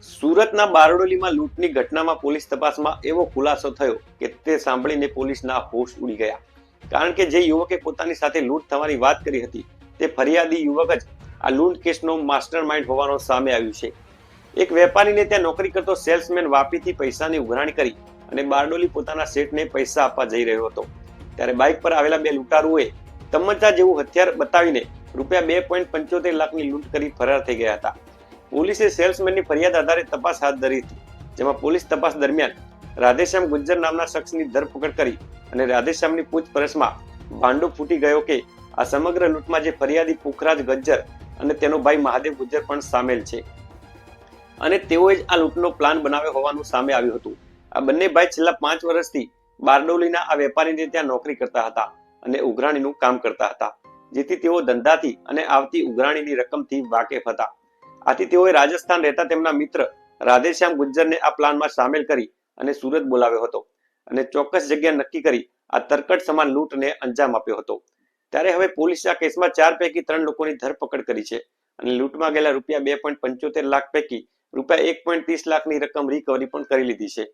સુરતના બારડોલીમાં લૂંટની ઘટનામાં પોલીસ તપાસમાં એવો ખુલાસો થયો કે તે સાંભળીને પોલીસના હોશ ઉડી ગયા. કારણ કે જે યુવકે પોતાની સાથે લૂંટ થવાની વાત કરી હતી તે ફરિયાદી યુવક જ આ લૂંટ કેસનો માસ્ટર માઇન્ડ હોવાનું સામે આવ્યું છે. એક વેપારીને ત્યાં નોકરી કરતો સેલ્સમેન વાપીથી પૈસાની ઉઘરાણી કરી અને બારડોલી પોતાના શેઠને પૈસા આપવા જઈ રહ્યો હતો. ત્યારે બાઇક પર આવેલા બે લૂંટારુઓએ તમંચા જેવું હથિયાર બતાવીને ₹2.75 લાખની લૂંટ કરી ફરાર થઈ ગયા હતા. પોલીસે સેલ્સમેનની ફરિયાદ આધારે તપાસ હાથ ધરી હતી, જેમાં પોલીસ તપાસ દરમિયાન રાધેશ્યામ ગુજ્જર નામના શખ્સની ધરપકડ કરી અને રાધેશ્યામની પૂછપરછમાં ભાંડો ફૂટી ગયો કે આ સમગ્ર લૂંટમાં જે ફરિયાદી પુખરાજ ગજ્જર અને તેનો ભાઈ મહાદેવ ગુજ્જર પણ સામેલ છે અને તેઓએ જ આ લૂંટનો પ્લાન બનાવ્યો હોવાનું સામે આવ્યું હતું. આ બંને ભાઈ છેલ્લા 5 વર્ષથી બારડોલીના આ વેપારીને ત્યાં નોકરી કરતા હતા અને ઉઘરાણીનું કામ કરતા હતા, જેથી તેઓ ધંધાથી અને આવતી ઉઘરાણીની રકમથી વાકેફ હતા. આથી તેઓએ રાજસ્થાન રહેતા તેમના મિત્ર રાધેશ્યામ ગુજ્જરને આ પ્લાનમાં સામેલ કરી અને સુરત બોલાવ્યો હતો અને ચોક્કસ જગ્યા નક્કી કરી આ તરકટ સમાન લૂંટને અંજામ આપ્યો હતો. ત્યારે હવે પોલીસે આ કેસમાં 4 પૈકી 3 લોકોની ધરપકડ કરી છે અને લૂંટમાં ગયેલા ₹2.75 લાખ પૈકી ₹1.30 લાખની રકમ રિકવરી પણ કરી લીધી છે.